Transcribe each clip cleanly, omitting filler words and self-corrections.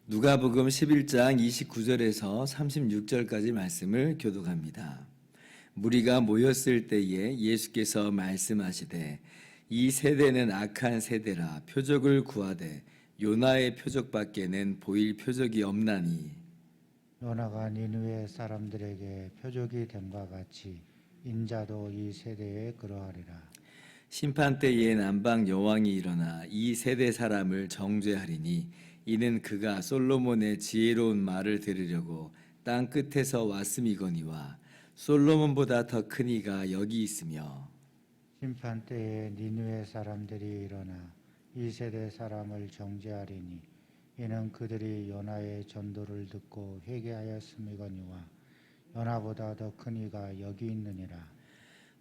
누가복음 11장 29절에서 36절까지 말씀을 교독합니다. 무리가 모였을 때에 예수께서 말씀하시되 이 세대는 악한 세대라 표적을 구하되 요나의 표적밖에는 보일 표적이 없나니 요나가 니느웨 사람들에게 표적이 됨과 같이 인자도 이 세대에 그러하리라. 심판 때에 남방 여왕이 일어나 이 세대 사람을 정죄하리니 이는 그가 솔로몬의 지혜로운 말을 들으려고 땅 끝에서 왔음이거니와 솔로몬보다 더 큰 이가 여기 있으며 심판 때에 니느웨 사람들이 일어나 이 세대 사람을 정죄하리니 이는 그들이 요나의 전도를 듣고 회개하였음이거니와 요나보다 더 큰 이가 여기 있느니라.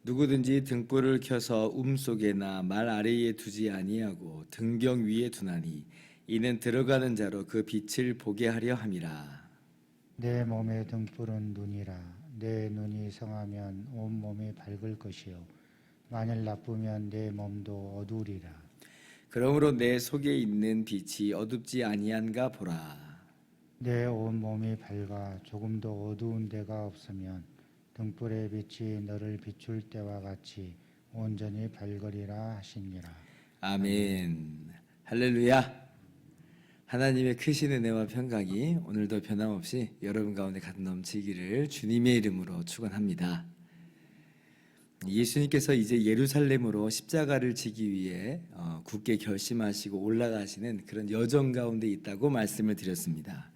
누구든지 등불을 켜서 속에나 말 아래에 두지 아니하고 등경 위에 두나니 이는 들어가는 자로 그 빛을 보게 하려 함이라. 내 몸의 등불은 눈이라. 내 눈이 성하면 온 몸이 밝을 것이요 만일 나쁘면 내 몸도 어두우리라. 그러므로 내 속에 있는 빛이 어둡지 아니한가 보라. 내 온 몸이 밝아 조금도 어두운 데가 없으면 등불의 빛이 너를 비출 때와 같이 온전히 밝으리라 하시니라. 아멘. 할렐루야. 하나님의 크신 은혜와 평강이 오늘도 변함없이 여러분 가운데 가득 넘치기를 주님의 이름으로 축원합니다. 예수님께서 이제 예루살렘으로 십자가를 지기 위해 굳게 결심하시고 올라가시는 그런 여정 가운데 있다고 말씀을 드렸습니다.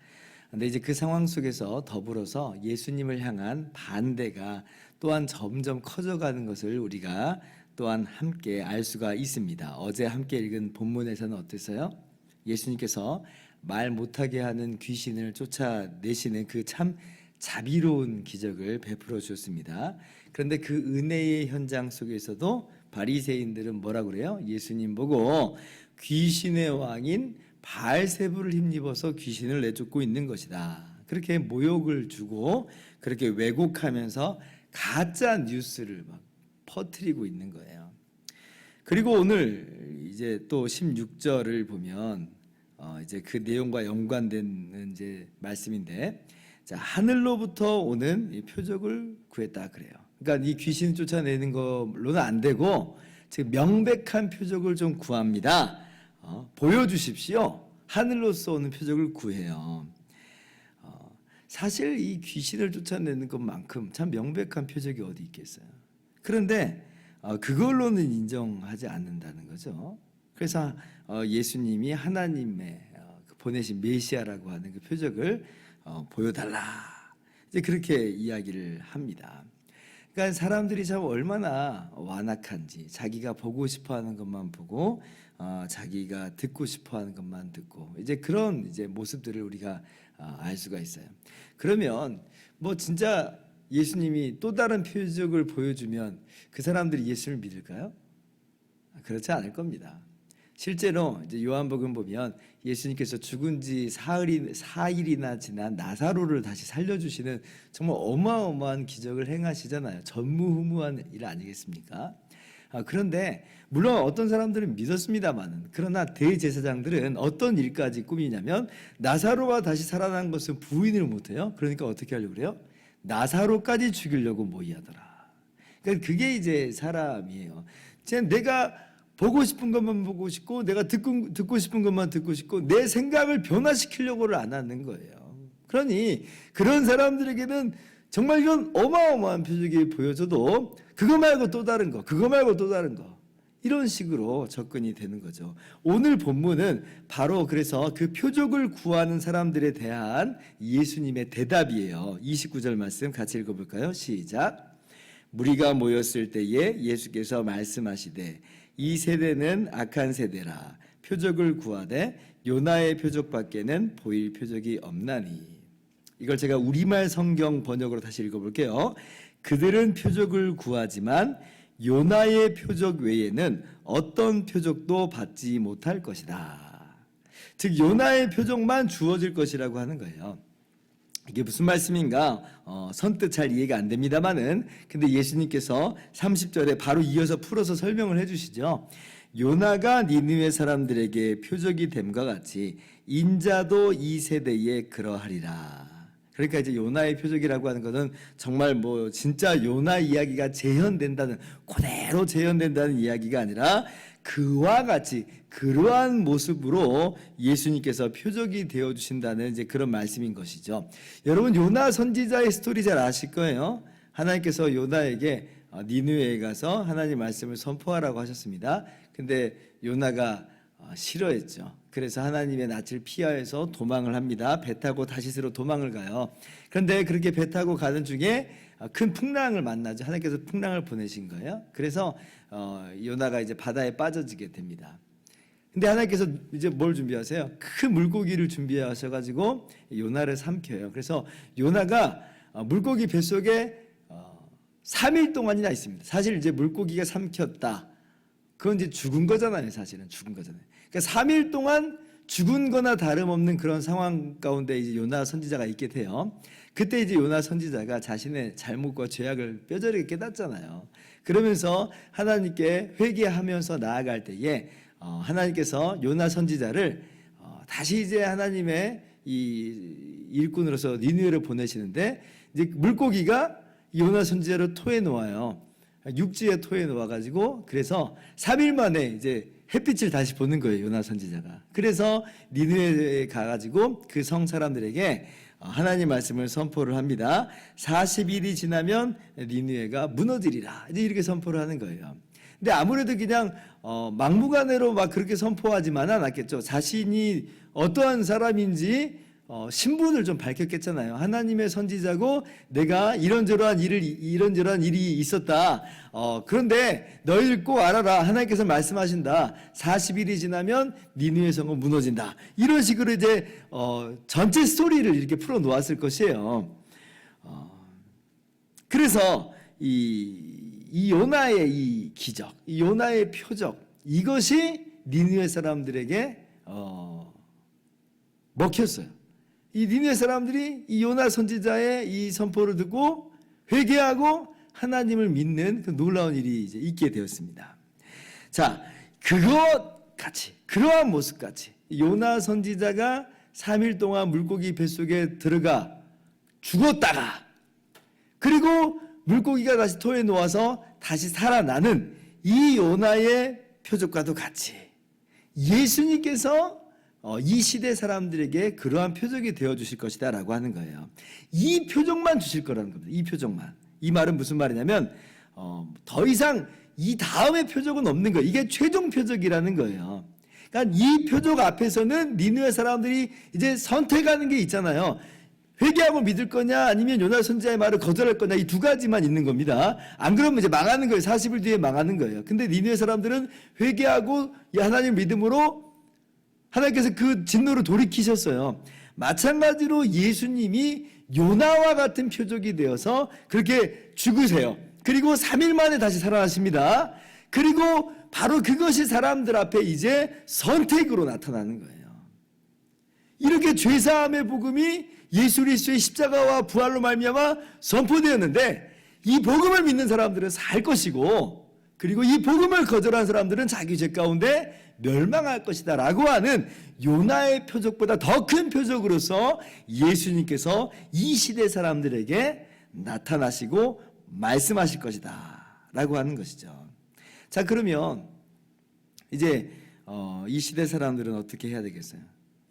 그런데 이제 그 상황 속에서 더불어서 예수님을 향한 반대가 또한 점점 커져가는 것을 우리가 또한 함께 알 수가 있습니다. 어제 함께 읽은 본문에서는 어땠어요? 예수님께서 말 못하게 하는 귀신을 쫓아내시는 그 참 자비로운 기적을 베풀어 주셨습니다. 그런데 그 은혜의 현장 속에서도 바리새인들은 뭐라 그래요? 예수님 보고 귀신의 왕인 바알세불을 힘입어서 귀신을 내쫓고 있는 것이다. 그렇게 모욕을 주고 그렇게 왜곡하면서 가짜 뉴스를 막 퍼뜨리고 있는 거예요. 그리고 오늘 이제 또 16절을 보면 이제 그 내용과 연관된 이제 말씀인데, 자, 하늘로부터 오는 이 표적을 구했다 그래요. 그러니까 이 귀신 쫓아내는 걸로는 안 되고 지금 명백한 표적을 좀 구합니다. 보여주십시오. 하늘로서 오는 표적을 구해요. 사실 이 귀신을 쫓아내는 것만큼 참 명백한 표적이 어디 있겠어요. 그런데 그걸로는 인정하지 않는다는 거죠. 그래서 예수님이 하나님의 보내신 메시아라고 하는 그 표적을 보여달라, 이제 그렇게 이야기를 합니다. 그러니까 사람들이 참 얼마나 완악한지, 자기가 보고 싶어하는 것만 보고 자기가 듣고 싶어하는 것만 듣고, 이제 그런 이제 모습들을 우리가 알 수가 있어요. 그러면 뭐 진짜 예수님이 또 다른 표적을 보여주면 그 사람들이 예수를 믿을까요? 그렇지 않을 겁니다. 실제로 이제 요한복음 보면 예수님께서 죽은 지 사일이나 지난 나사로를 다시 살려주시는 정말 어마어마한 기적을 행하시잖아요. 전무후무한 일 아니겠습니까? 그런데 물론 어떤 사람들은 믿었습니다만, 그러나 대제사장들은 어떤 일까지 꾸미냐면 나사로가 다시 살아난 것은 부인을 못해요. 그러니까 어떻게 하려고 그래요? 나사로까지 죽이려고 모의하더라. 그러니까 그게 이제 사람이에요. 내가 보고 싶은 것만 보고 싶고, 내가 듣고 싶은 것만 듣고 싶고, 내 생각을 변화시키려고를 안 하는 거예요. 그러니 그런 사람들에게는 정말 이런 어마어마한 표적이 보여줘도 그거 말고 또 다른 거, 그거 말고 또 다른 거, 이런 식으로 접근이 되는 거죠. 오늘 본문은 바로 그래서 그 표적을 구하는 사람들에 대한 예수님의 대답이에요. 29절 말씀 같이 읽어볼까요? 시작. 무리가 모였을 때에 예수께서 말씀하시되 이 세대는 악한 세대라 표적을 구하되 요나의 표적밖에는 보일 표적이 없나니. 이걸 제가 우리말 성경 번역으로 다시 읽어볼게요. 그들은 표적을 구하지만 요나의 표적 외에는 어떤 표적도 받지 못할 것이다. 즉 요나의 표적만 주어질 것이라고 하는 거예요. 이게 무슨 말씀인가? 선뜻 잘 이해가 안 됩니다만은 근데 예수님께서 30절에 바로 이어서 풀어서 설명을 해주시죠. 요나가 니느웨 사람들에게 표적이 됨과 같이 인자도 이 세대에 그러하리라. 그러니까 이제 요나의 표적이라고 하는 것은 정말 뭐 진짜 요나 이야기가 재현된다는, 그대로 재현된다는 이야기가 아니라 그와 같이 그러한 모습으로 예수님께서 표적이 되어 주신다는 이제 그런 말씀인 것이죠. 여러분 요나 선지자의 스토리 잘 아실 거예요. 하나님께서 요나에게 니느웨에 가서 하나님 말씀을 선포하라고 하셨습니다. 근데 요나가 싫어했죠. 그래서 하나님의 낯을 피하여서 도망을 합니다. 배 타고 다시스로 도망을 가요. 그런데 그렇게 배 타고 가는 중에 큰 풍랑을 만나죠. 하나님께서 풍랑을 보내신 거예요. 그래서 요나가 이제 바다에 빠져지게 됩니다. 근데 하나님께서 이제 뭘 준비하세요? 큰 물고기를 준비하셔가지고 요나를 삼켜요. 그래서 요나가 물고기 뱃속에 3일 동안이나 있습니다. 사실 이제 물고기가 삼켰다. 그건 이제 죽은 거잖아요. 사실은 죽은 거잖아요. 그러니까 3일 동안 죽은 거나 다름없는 그런 상황 가운데 이제 요나 선지자가 있게 돼요. 그때 이제 요나 선지자가 자신의 잘못과 죄악을 뼈저리게 깨닫잖아요. 그러면서 하나님께 회개하면서 나아갈 때에 하나님께서 요나 선지자를 다시 이제 하나님의 이 일꾼으로서 니느웨를 보내시는데 이제 물고기가 요나 선지자를 토해 놓아요. 육지에 토해 놓아가지고 그래서 3일 만에 이제 햇빛을 다시 보는 거예요. 요나 선지자가. 그래서 니느웨에 가가지고 그 성 사람들에게 하나님 말씀을 선포를 합니다. 40일이 지나면 니느웨가 무너지리라. 이제 이렇게 선포를 하는 거예요. 근데 아무래도 그냥 막무가내로 막 그렇게 선포하지만은 않았겠죠. 자신이 어떠한 사람인지 신분을 좀 밝혔겠잖아요. 하나님의 선지자고 내가 이런저러한 일이 있었다. 그런데 너희들 꼭 알아라. 하나님께서 말씀하신다. 40일이 지나면 니느웨 성은 무너진다. 이런 식으로 이제 전체 스토리를 이렇게 풀어 놓았을 것이에요. 그래서 이 요나의 이 기적, 이 요나의 표적, 이것이 니느웨 사람들에게 먹혔어요. 이 니느웨 사람들이 이 요나 선지자의 이 선포를 듣고 회개하고 하나님을 믿는 그 놀라운 일이 이제 있게 되었습니다. 자, 그것 같이, 그러한 모습 같이 요나 선지자가 3일 동안 물고기 뱃속에 들어가 죽었다가 그리고 물고기가 다시 토해 놓아서 다시 살아나는 이 요나의 표적과도 같이 예수님께서 이 시대 사람들에게 그러한 표적이 되어 주실 것이다 라고 하는 거예요. 이 표적만 주실 거라는 겁니다. 이 표적만. 이 말은 무슨 말이냐면 더 이상 이 다음의 표적은 없는 거예요. 이게 최종 표적이라는 거예요. 그러니까 이 표적 앞에서는 니느웨 사람들이 이제 선택하는 게 있잖아요. 회개하고 믿을 거냐 아니면 요나 선지자의 말을 거절할 거냐 이 두 가지만 있는 겁니다. 안 그러면 이제 망하는 거예요. 40일 뒤에 망하는 거예요. 근데 니느웨 사람들은 회개하고 하나님 믿음으로 하나님께서 그 진노를 돌이키셨어요. 마찬가지로 예수님이 요나와 같은 표적이 되어서 그렇게 죽으세요. 그리고 3일 만에 다시 살아나십니다. 그리고 바로 그것이 사람들 앞에 이제 선택으로 나타나는 거예요. 이렇게 죄사함의 복음이 예수 그리스도의 십자가와 부활로 말미암아 선포되었는데 이 복음을 믿는 사람들은 살 것이고 그리고 이 복음을 거절한 사람들은 자기 죄 가운데 멸망할 것이다 라고 하는 요나의 표적보다 더 큰 표적으로서 예수님께서 이 시대 사람들에게 나타나시고 말씀하실 것이다 라고 하는 것이죠. 자, 그러면 이제 이 시대 사람들은 어떻게 해야 되겠어요?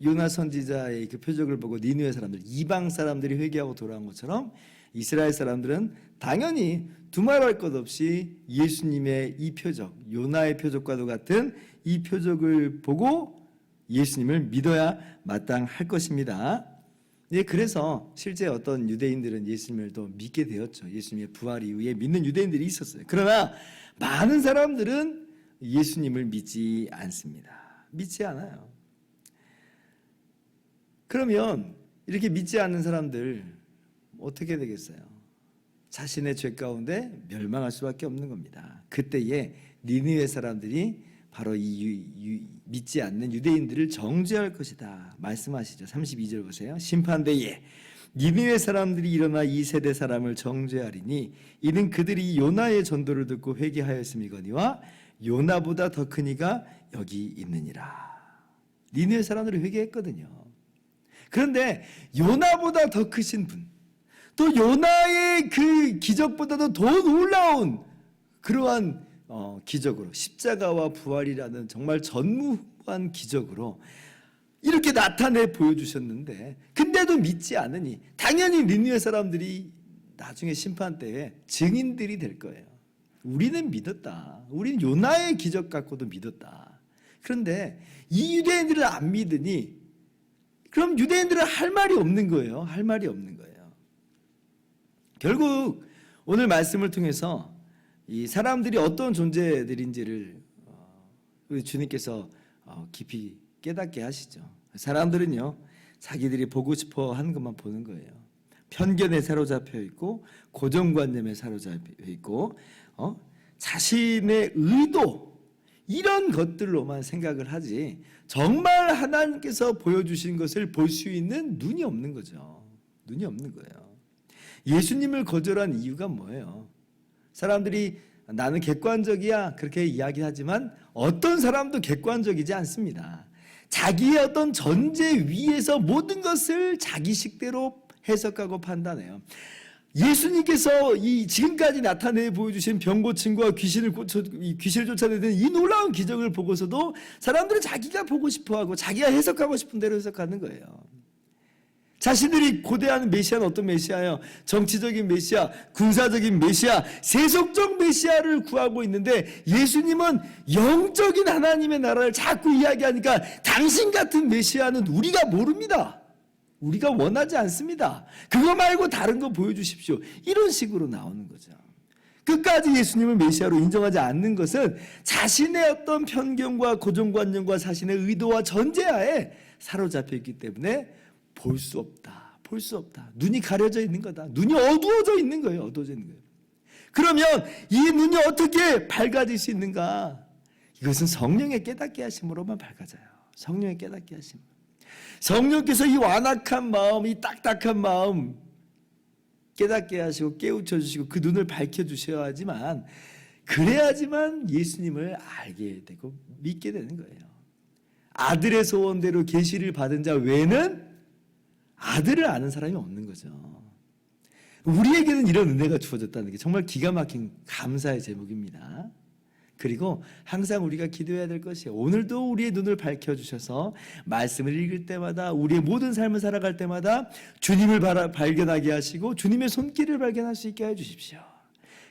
요나 선지자의 그 표적을 보고 니느웨 사람들, 이방 사람들이 회개하고 돌아온 것처럼 이스라엘 사람들은 당연히 두말할 것 없이 예수님의 이 표적, 요나의 표적과도 같은 이 표적을 보고 예수님을 믿어야 마땅할 것입니다. 예, 그래서 실제 어떤 유대인들은 예수님을 또 믿게 되었죠. 예수님의 부활 이후에 믿는 유대인들이 있었어요. 그러나 많은 사람들은 예수님을 믿지 않습니다. 믿지 않아요. 그러면 이렇게 믿지 않는 사람들 어떻게 되겠어요? 자신의 죄 가운데 멸망할 수밖에 없는 겁니다. 그때에 니느웨 사람들이 바로 이 믿지 않는 유대인들을 정죄할 것이다 말씀하시죠. 32절 보세요. 심판대에 니느웨 사람들이 일어나 이 세대 사람을 정죄하리니 이는 그들이 요나의 전도를 듣고 회개하였음이거니와 요나보다 더 큰 이가 여기 있느니라. 니느웨 사람들이 회개했거든요. 그런데 요나보다 더 크신 분, 또 요나의 그 기적보다도 더 놀라운 그러한 기적으로, 십자가와 부활이라는 정말 전무후무한 기적으로 이렇게 나타내 보여주셨는데, 근데도 믿지 않으니 당연히 니느웨 사람들이 나중에 심판 때에 증인들이 될 거예요. 우리는 믿었다. 우리는 요나의 기적 갖고도 믿었다. 그런데 이 유대인들을 안 믿으니 그럼 유대인들은 할 말이 없는 거예요. 할 말이 없는 거예요. 결국 오늘 말씀을 통해서 이 사람들이 어떤 존재들인지를 우리 주님께서 깊이 깨닫게 하시죠. 사람들은요, 자기들이 보고 싶어 하는 것만 보는 거예요. 편견에 사로잡혀 있고 고정관념에 사로잡혀 있고 자신의 의도, 이런 것들로만 생각을 하지 정말 하나님께서 보여주신 것을 볼 수 있는 눈이 없는 거죠. 눈이 없는 거예요. 예수님을 거절한 이유가 뭐예요? 사람들이 나는 객관적이야 그렇게 이야기하지만 어떤 사람도 객관적이지 않습니다. 자기의 어떤 전제 위에서 모든 것을 자기식대로 해석하고 판단해요. 예수님께서 이 지금까지 나타내 보여주신 병고침과 귀신을 쫓아내는 이 놀라운 기적을 보고서도 사람들은 자기가 보고 싶어하고 자기가 해석하고 싶은 대로 해석하는 거예요. 자신들이 고대하는 메시아는 어떤 메시아예요? 정치적인 메시아, 군사적인 메시아, 세속적 메시아를 구하고 있는데 예수님은 영적인 하나님의 나라를 자꾸 이야기하니까 당신 같은 메시아는 우리가 모릅니다. 우리가 원하지 않습니다. 그거 말고 다른 거 보여주십시오. 이런 식으로 나오는 거죠. 끝까지 예수님을 메시아로 인정하지 않는 것은 자신의 어떤 편견과 고정관념과 자신의 의도와 전제하에 사로잡혀 있기 때문에 볼 수 없다. 볼 수 없다. 눈이 가려져 있는 거다. 눈이 어두워져 있는 거예요. 어두워져 있는 거예요. 그러면 이 눈이 어떻게 밝아질 수 있는가? 이것은 성령의 깨닫게 하심으로만 밝아져요. 성령의 깨닫게 하심. 성령께서 이 완악한 마음, 이 딱딱한 마음 깨닫게 하시고 깨우쳐 주시고 그 눈을 밝혀 주셔야 하지만, 그래야지만 예수님을 알게 되고 믿게 되는 거예요. 아들의 소원대로 계시를 받은 자 외에는 아들을 아는 사람이 없는 거죠. 우리에게는 이런 은혜가 주어졌다는 게 정말 기가 막힌 감사의 제목입니다. 그리고 항상 우리가 기도해야 될 것이에요. 오늘도 우리의 눈을 밝혀주셔서 말씀을 읽을 때마다, 우리의 모든 삶을 살아갈 때마다 주님을 발견하게 하시고 주님의 손길을 발견할 수 있게 해주십시오.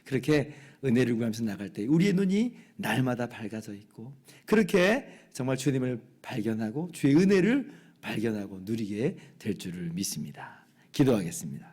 그렇게 은혜를 구하면서 나갈 때 우리의 눈이 날마다 밝아져 있고, 그렇게 정말 주님을 발견하고 주의 은혜를 발견하고 누리게 될 줄을 믿습니다. 기도하겠습니다.